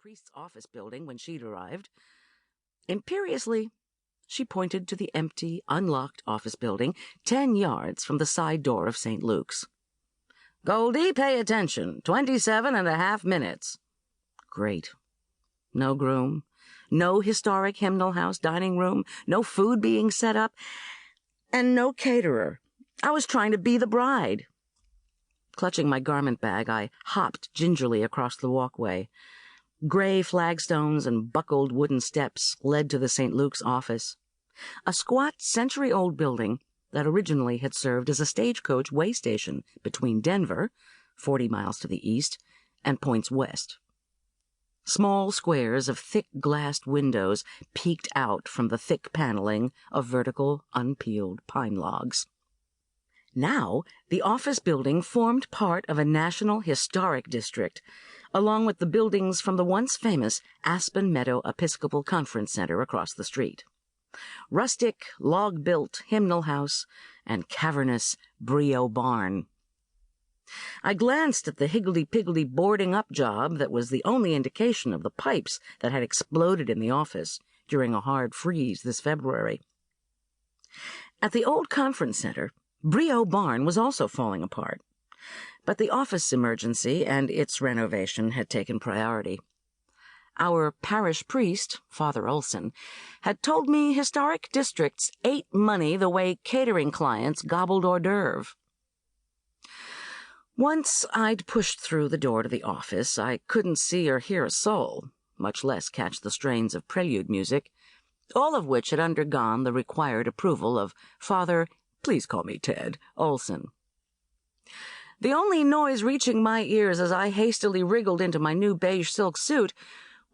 priest's office building when she'd arrived. Imperiously, she pointed to the empty, unlocked office building 10 yards from the side door of St. Luke's. "Goldy, pay attention. 27.5 minutes. Great. No groom, no historic hymnal house dining room, no food being set up, and no caterer. I was trying to be the bride. Clutching my garment bag, I hopped gingerly across the walkway. Gray flagstones and buckled wooden steps led to the St. Luke's office, a squat century-old building that originally had served as a stagecoach way station between Denver, 40 miles to the east, and points west. Small squares of thick glassed windows peeked out from the thick paneling of vertical, unpeeled pine logs. Now, the office building formed part of a national historic district, along with the buildings from the once famous Aspen Meadow Episcopal Conference Center across the street. Rustic, log-built hymnal house and cavernous brio barn. I glanced at the higgledy-piggledy boarding-up job that was the only indication of the pipes that had exploded in the office during a hard freeze this February. At the old conference center, Brio Barn was also falling apart, but the office emergency and its renovation had taken priority. Our parish priest, Father Olson, had told me historic districts ate money the way catering clients gobbled hors d'oeuvre. Once I'd pushed through the door to the office, I couldn't see or hear a soul, much less catch the strains of prelude music, all of which had undergone the required approval of Father, please call me Ted, Olson. The only noise reaching my ears as I hastily wriggled into my new beige silk suit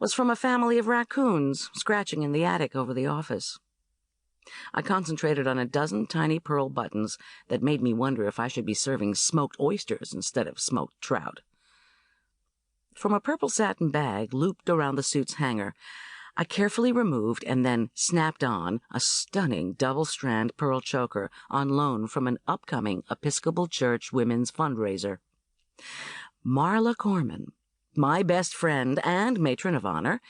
was from a family of raccoons scratching in the attic over the office. I concentrated on a dozen tiny pearl buttons that made me wonder if I should be serving smoked oysters instead of smoked trout. From a purple satin bag looped around the suit's hanger, I carefully removed and then snapped on a stunning double-strand pearl choker on loan from an upcoming Episcopal Church women's fundraiser. Marla Corman, my best friend and matron of honor,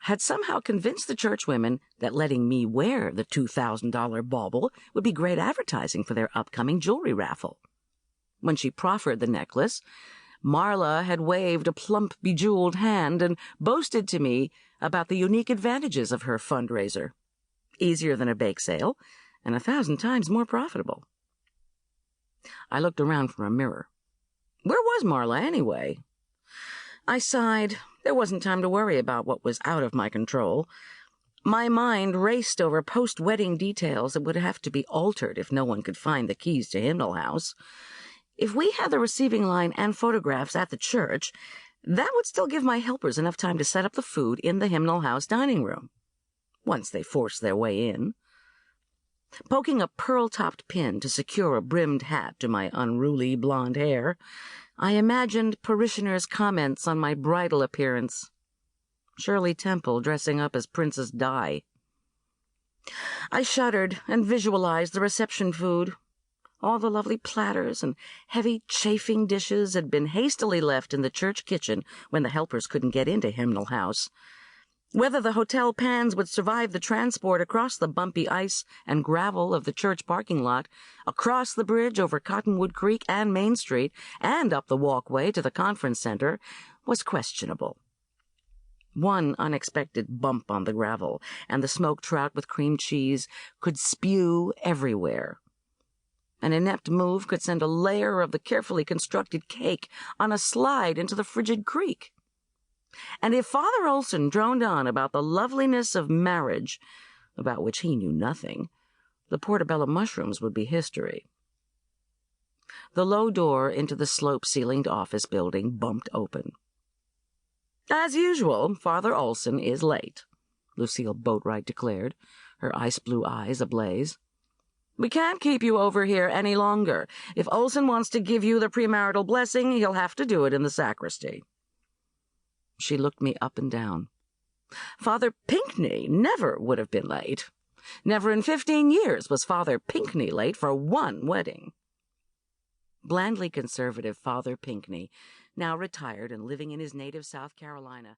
had somehow convinced the church women that letting me wear the $2,000 bauble would be great advertising for their upcoming jewelry raffle. When she proffered the necklace, Marla had waved a plump, bejeweled hand and boasted to me about the unique advantages of her fundraiser. Easier than a bake sale, and 1,000 times more profitable. I looked around for a mirror. Where was Marla, anyway? I sighed. There wasn't time to worry about what was out of my control. My mind raced over post-wedding details that would have to be altered if no one could find the keys to Hymnal House. If we had the receiving line and photographs at the church, that would still give my helpers enough time to set up the food in the Hymnal House dining room, once they forced their way in. Poking a pearl-topped pin to secure a brimmed hat to my unruly blonde hair, I imagined parishioners' comments on my bridal appearance. Shirley Temple dressing up as Princess Di. I shuddered and visualized the reception food. All the lovely platters and heavy chafing dishes had been hastily left in the church kitchen when the helpers couldn't get into Hymnal House. Whether the hotel pans would survive the transport across the bumpy ice and gravel of the church parking lot, across the bridge over Cottonwood Creek and Main Street, and up the walkway to the conference center, was questionable. One unexpected bump on the gravel, and the smoked trout with cream cheese could spew everywhere. An inept move could send a layer of the carefully constructed cake on a slide into the frigid creek. And if Father Olson droned on about the loveliness of marriage, about which he knew nothing, the portobello mushrooms would be history. The low door into the slope-ceilinged office building bumped open. "As usual, Father Olson is late," Lucille Boatwright declared, her ice-blue eyes ablaze. "We can't keep you over here any longer. If Olson wants to give you the premarital blessing, he'll have to do it in the sacristy." She looked me up and down. Father Pinckney never would have been late. Never in 15 years was Father Pinckney late for one wedding. Blandly conservative Father Pinckney, now retired and living in his native South Carolina,